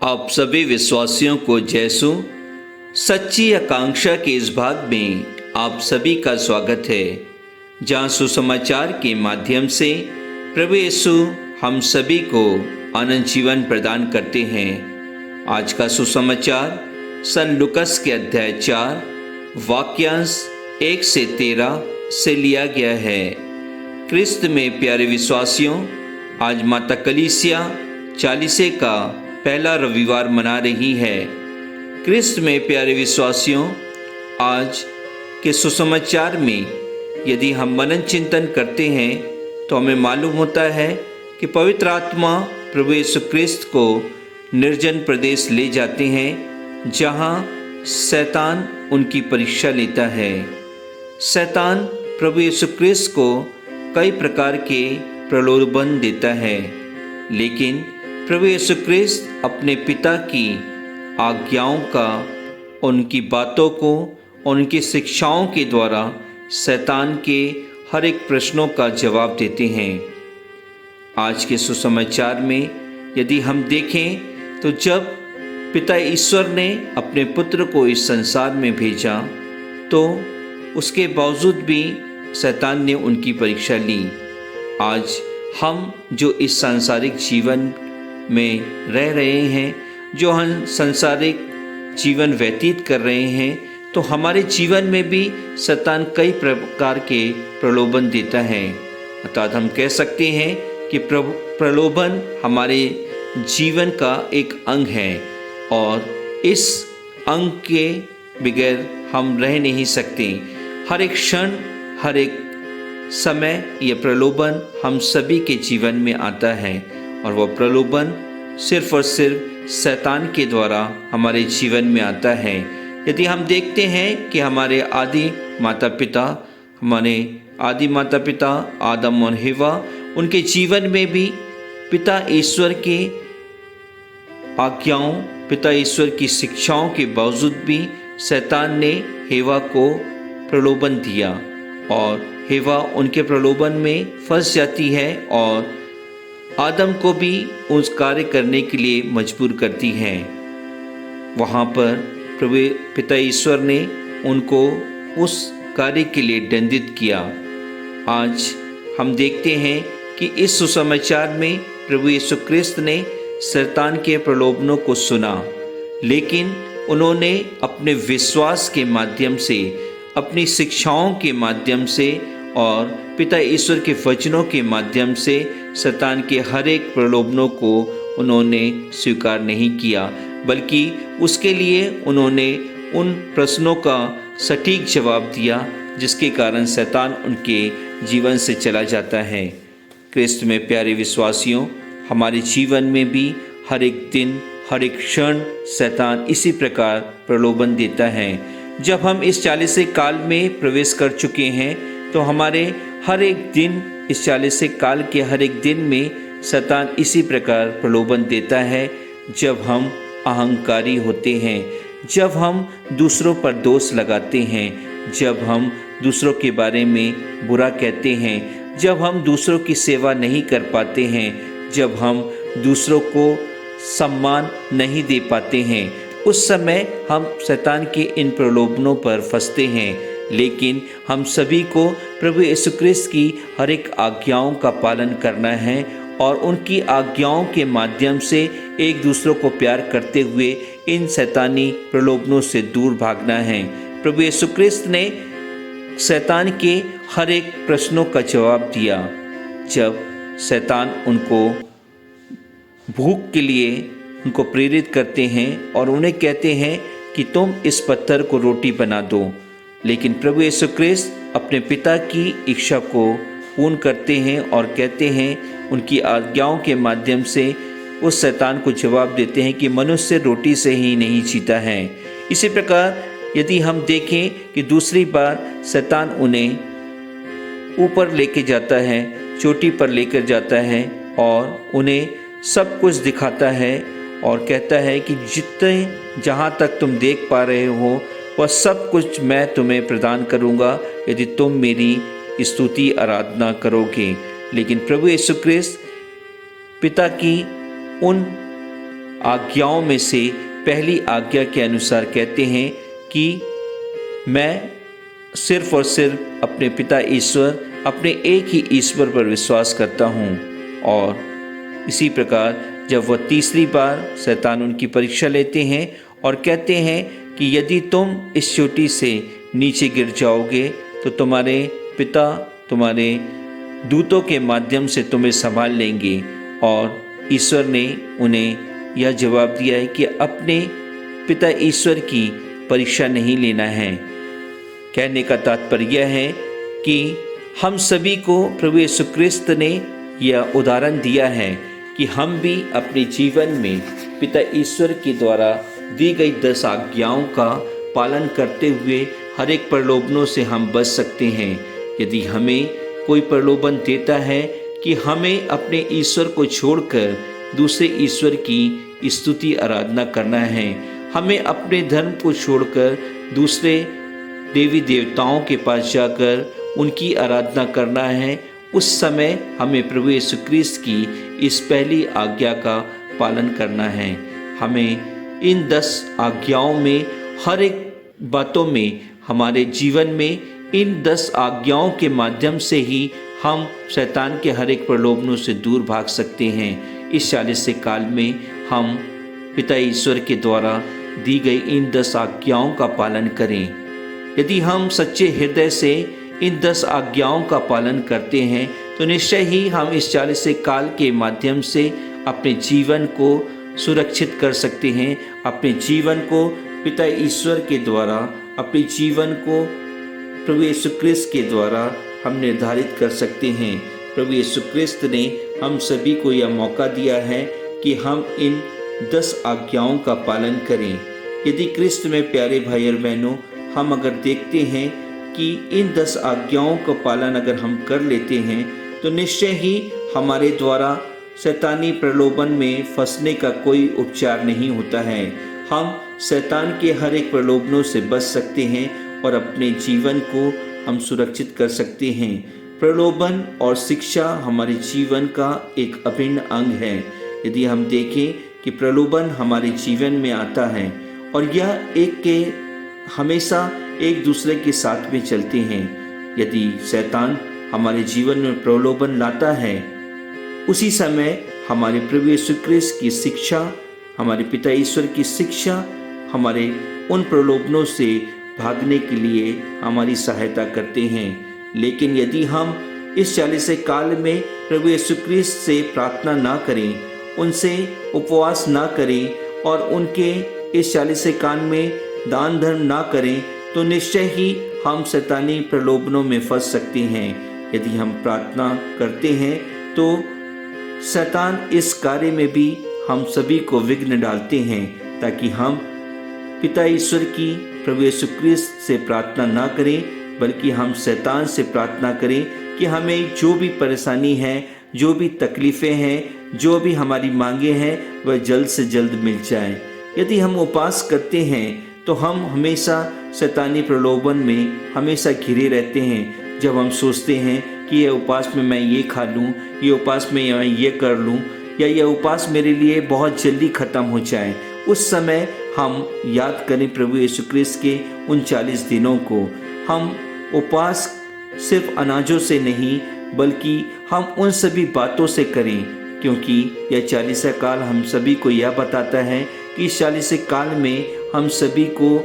आप सभी विश्वासियों को जैसु सच्ची आकांक्षा के इस भाग में आप सभी का स्वागत है, जहां सुसमाचार के माध्यम से प्रभु यीशु हम सभी को अनंत जीवन प्रदान करते हैं। आज का सुसमाचार सन लुकस के अध्याय 4 वाक्यांश 1 से 13 से लिया गया है। क्रिस्त में प्यारे विश्वासियों, आज माता कलीसिया चालीसे का पहला रविवार मना रही है। क्रिस्त में प्यारे विश्वासियों, आज के सुसमाचार में यदि हम मनन चिंतन करते हैं तो हमें मालूम होता है कि पवित्र आत्मा प्रभु यीशु क्रिस्त को निर्जन प्रदेश ले जाते हैं, जहां शैतान उनकी परीक्षा लेता है। शैतान प्रभु यीशु क्रिस्त को कई प्रकार के प्रलोभन देता है, लेकिन प्रभु यीशु क्रिस्त अपने पिता की आज्ञाओं का, उनकी बातों को, उनकी शिक्षाओं के द्वारा शैतान के हर एक प्रश्नों का जवाब देते हैं। आज के सुसमाचार में यदि हम देखें तो जब पिता ईश्वर ने अपने पुत्र को इस संसार में भेजा तो उसके बावजूद भी शैतान ने उनकी परीक्षा ली। आज हम जो इस सांसारिक जीवन में रह रहे हैं, जो हम सांसारिक जीवन व्यतीत कर रहे हैं, तो हमारे जीवन में भी शैतान कई प्रकार के प्रलोभन देता है। अर्थात हम कह सकते हैं कि प्रलोभन हमारे जीवन का एक अंग है और इस अंग के बगैर हम रह नहीं सकते। हर एक क्षण, हर एक समय यह प्रलोभन हम सभी के जीवन में आता है और वह प्रलोभन सिर्फ और सिर्फ शैतान के द्वारा हमारे जीवन में आता है। यदि हम देखते हैं कि हमारे आदि माता पिता आदम और हव्वा, उनके जीवन में भी पिता ईश्वर के आज्ञाओं, पिता ईश्वर की शिक्षाओं के बावजूद भी शैतान ने हव्वा को प्रलोभन दिया और हव्वा उनके प्रलोभन में फंस जाती है और आदम को भी उस कार्य करने के लिए मजबूर करती है। वहाँ पर प्रभु पिता ईश्वर ने उनको उस कार्य के लिए दंडित किया। आज हम देखते हैं कि इस सुसमाचार में प्रभु यीशु क्रिस्त ने शैतान के प्रलोभनों को सुना, लेकिन उन्होंने अपने विश्वास के माध्यम से, अपनी शिक्षाओं के माध्यम से और पिता ईश्वर के वचनों के माध्यम से शैतान के हर एक प्रलोभनों को उन्होंने स्वीकार नहीं किया, बल्कि उसके लिए उन्होंने उन प्रश्नों का सटीक जवाब दिया, जिसके कारण शैतान उनके जीवन से चला जाता है। क्रिस्त में प्यारे विश्वासियों, हमारे जीवन में भी हर एक दिन, हर एक क्षण शैतान इसी प्रकार प्रलोभन देता है। जब हम इस 40 काल में प्रवेश कर चुके हैं तो हमारे हर एक दिन, इस 40 काल के हर एक दिन में शैतान इसी प्रकार प्रलोभन देता है। जब हम अहंकारी होते हैं, जब हम दूसरों पर दोष लगाते हैं, जब हम दूसरों के बारे में बुरा कहते हैं, जब हम दूसरों की सेवा नहीं कर पाते हैं, जब हम दूसरों को सम्मान नहीं दे पाते हैं, उस समय हम शैतान के इन प्रलोभनों पर फंसते हैं। लेकिन हम सभी को प्रभु यीशु क्रिस्त की हर एक आज्ञाओं का पालन करना है और उनकी आज्ञाओं के माध्यम से एक दूसरों को प्यार करते हुए इन शैतानी प्रलोभनों से दूर भागना है। प्रभु यीशु क्रिस्त ने शैतान के हर एक प्रश्नों का जवाब दिया। जब शैतान उनको भूख के लिए उनको प्रेरित करते हैं और उन्हें कहते हैं कि तुम इस पत्थर को रोटी बना दो, लेकिन प्रभु यीशु क्रिस्त अपने पिता की इच्छा को पूर्ण करते हैं और कहते हैं, उनकी आज्ञाओं के माध्यम से उस शैतान को जवाब देते हैं कि मनुष्य रोटी से ही नहीं जीता है। इसी प्रकार यदि हम देखें कि दूसरी बार शैतान उन्हें ऊपर लेके जाता है, चोटी पर लेकर जाता है और उन्हें सब कुछ दिखाता है और कहता है कि जितने जहाँ तक तुम देख पा रहे हो वह सब कुछ मैं तुम्हें प्रदान करूँगा यदि तुम मेरी स्तुति आराधना करोगे। लेकिन प्रभु यीशु क्रिस्त पिता की उन आज्ञाओं में से पहली आज्ञा के अनुसार कहते हैं कि मैं सिर्फ और सिर्फ अपने पिता ईश्वर, अपने एक ही ईश्वर पर विश्वास करता हूँ। और इसी प्रकार जब वह तीसरी बार शैतान उनकी परीक्षा लेते हैं और कहते हैं कि यदि तुम इस चोटी से नीचे गिर जाओगे तो तुम्हारे पिता तुम्हारे दूतों के माध्यम से तुम्हें संभाल लेंगे। और ईश्वर ने उन्हें यह जवाब दिया है कि अपने पिता ईश्वर की परीक्षा नहीं लेना है। कहने का तात्पर्य यह है कि हम सभी को प्रभु यीशु क्रिस्त ने यह उदाहरण दिया है कि हम भी अपने जीवन में पिता ईश्वर के द्वारा दी गई 10 आज्ञाओं का पालन करते हुए हर एक प्रलोभनों से हम बच सकते हैं। यदि हमें कोई प्रलोभन देता है कि हमें अपने ईश्वर को छोड़कर दूसरे ईश्वर की स्तुति आराधना करना है, हमें अपने धर्म को छोड़कर दूसरे देवी देवताओं के पास जाकर उनकी आराधना करना है, उस समय हमें प्रभु यीशु क्रिस्त की इस पहली आज्ञा का पालन करना है। हमें इन 10 आज्ञाओं में हर एक बातों में हमारे जीवन में इन 10 आज्ञाओं के माध्यम से ही हम शैतान के हर एक प्रलोभनों से दूर भाग सकते हैं। इस 40 काल में हम पिता ईश्वर के द्वारा दी गई इन 10 आज्ञाओं का पालन करें। यदि हम सच्चे हृदय से इन 10 आज्ञाओं का पालन करते हैं तो निश्चय ही हम इस 40 काल के माध्यम से अपने जीवन को सुरक्षित कर सकते हैं, अपने जीवन को पिता ईश्वर के द्वारा, अपने जीवन को प्रभु यीशु क्रिस्त के द्वारा हम निर्धारित कर सकते हैं। प्रभु यीशु क्रिस्त ने हम सभी को यह मौका दिया है कि हम इन 10 आज्ञाओं का पालन करें। यदि क्रिस्त में प्यारे भाई और बहनों, हम अगर देखते हैं कि इन 10 आज्ञाओं का पालन अगर हम कर लेते हैं तो निश्चय ही हमारे द्वारा शैतानी प्रलोभन में फंसने का कोई उपचार नहीं होता है। हम शैतान के हर एक प्रलोभनों से बच सकते हैं और अपने जीवन को हम सुरक्षित कर सकते हैं। प्रलोभन और शिक्षा हमारे जीवन का एक अभिन्न अंग है। यदि हम देखें कि प्रलोभन हमारे जीवन में आता है और यह एक के हमेशा एक दूसरे के साथ में चलते हैं। यदि शैतान हमारे जीवन में प्रलोभन लाता है, उसी समय हमारे प्रभु यीशु क्रिस्त की शिक्षा, हमारे पिता ईश्वर की शिक्षा हमारे उन प्रलोभनों से भागने के लिए हमारी सहायता करते हैं। लेकिन यदि हम इस 40 काल में प्रभु यीशु क्रिस्त से प्रार्थना ना करें, उनसे उपवास ना करें और उनके इस 40 काल में दान धर्म ना करें तो निश्चय ही हम शैतानी प्रलोभनों में फंस सकते हैं। यदि हम प्रार्थना करते हैं तो शैतान इस कार्य में भी हम सभी को विघ्न डालते हैं ताकि हम पिता ईश्वर की प्रभु यीशु क्रिस्त से प्रार्थना ना करें, बल्कि हम शैतान से प्रार्थना करें कि हमें जो भी परेशानी है, जो भी तकलीफ़ें हैं, जो भी हमारी मांगे हैं, वह जल्द से जल्द मिल जाए। यदि हम उपवास करते हैं तो हम हमेशा शैतानी प्रलोभन में हमेशा घिरे रहते हैं। जब हम सोचते हैं कि यह उपवास में मैं ये खा लूँ, ये उपवास में मैं ये कर लूँ, या यह उपवास मेरे लिए बहुत जल्दी ख़त्म हो जाए, उस समय हम याद करें प्रभु यीशु क्रिस्त के उन 40 दिनों को। हम उपवास सिर्फ अनाजों से नहीं बल्कि हम उन सभी बातों से करें, क्योंकि यह 40 काल हम सभी को यह बताता है कि इस 40 काल में हम सभी को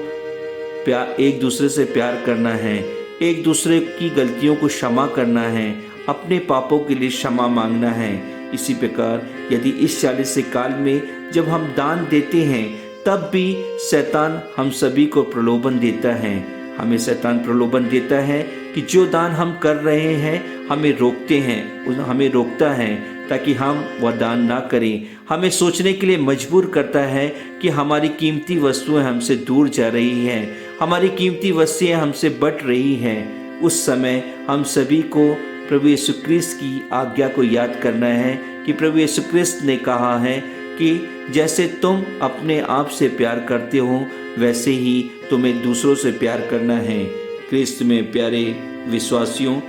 एक दूसरे से प्यार करना है, एक दूसरे की गलतियों को क्षमा करना है, अपने पापों के लिए क्षमा मांगना है। इसी प्रकार यदि इस 40 काल में जब हम दान देते हैं तब भी शैतान हम सभी को प्रलोभन देता है। हमें शैतान प्रलोभन देता है कि जो दान हम कर रहे हैं हमें रोकता है ताकि हम वह दान ना करें। हमें सोचने के लिए मजबूर करता है कि हमारी कीमती वस्तुएं हमसे दूर जा रही हैं, हमारी कीमती वस्तुएं हमसे बट रही हैं। उस समय हम सभी को प्रभु यीशु क्रिस्त की आज्ञा को याद करना है कि प्रभु यीशु क्रिस्त ने कहा है कि जैसे तुम अपने आप से प्यार करते हो वैसे ही तुम्हें दूसरों से प्यार करना है। क्रिस्त में प्यारे विश्वासियों,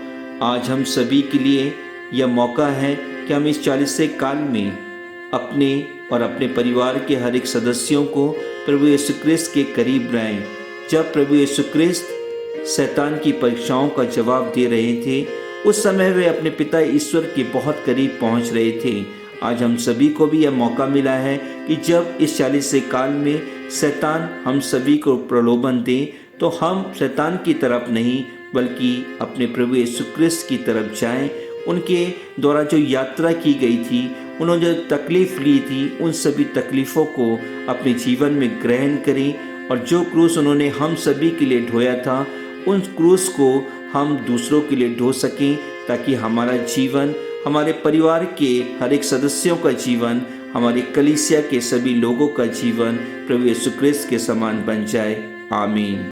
आज हम सभी के लिए यह मौका है कि हम इस 40 काल में अपने और अपने परिवार के हर एक सदस्यों को प्रभु यीशु क्रिस्त के करीब लाएं। जब प्रभु यीशु क्रिस्त शैतान की परीक्षाओं का जवाब दे रहे थे, उस समय वे अपने पिता ईश्वर के बहुत करीब पहुंच रहे थे। आज हम सभी को भी यह मौका मिला है कि जब इस 40 काल में शैतान हम सभी को प्रलोभन दे, तो हम शैतान की तरफ नहीं बल्कि अपने प्रभु यीशु क्रिस्त की तरफ जाएं। उनके द्वारा जो यात्रा की गई थी, उन्होंने जो तकलीफ ली थी, उन सभी तकलीफ़ों को अपने जीवन में ग्रहण करें और जो क्रूस उन्होंने हम सभी के लिए ढोया था, उन क्रूस को हम दूसरों के लिए ढो सकें, ताकि हमारा जीवन, हमारे परिवार के हर एक सदस्यों का जीवन, हमारी कलीसिया के सभी लोगों का जीवन प्रभु यीशु क्रिस्त के समान बन जाए। आमीन।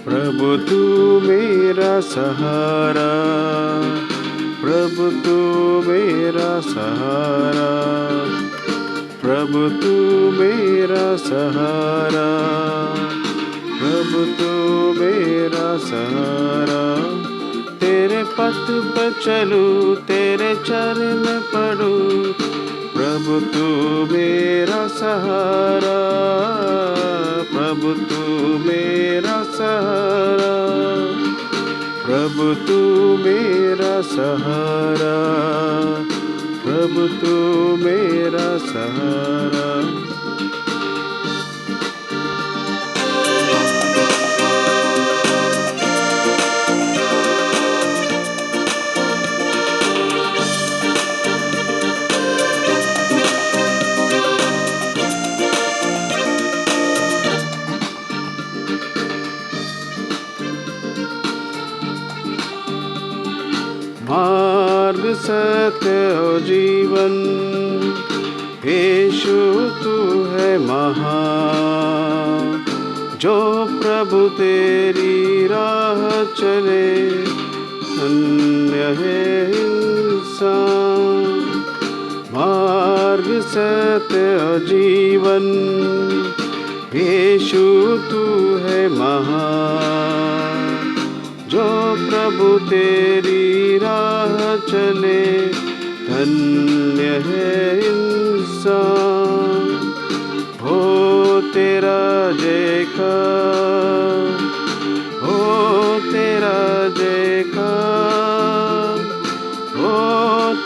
प्रभु तू मेरा सहारा, प्रभु तू मेरा सहारा, प्रभु तू मेरा सहारा, प्रभु तू मेरा सहारा। तेरे पथ पर चलूं, तेरे चरण पड़ूं, प्रभु तू मेरा सहारा, प्रभु तू मेरा सहारा, प्रभु तू मेरा सहारा, प्रभु तू मेरा सहारा। मार्ग सत्य और जीवन, यीशु तू है महान। जो प्रभु तेरी राह चले, धन्य है इंसान। मार्ग सत्य और जीवन, यीशु तू है महान। जो प्रभु तेरी राह चले, धन्य है इंसान। हो तेरा जयकार, हो तेरा जयकार, हो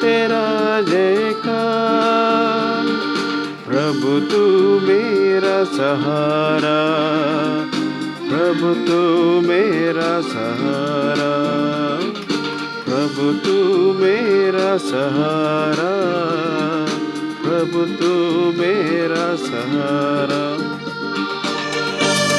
तेरा जयकार। प्रभु तू मेरा सहारा, प्रभु तू मेरा सहारा, प्रभु तू मेरा सहारा, प्रभु तू मेरा सहारा।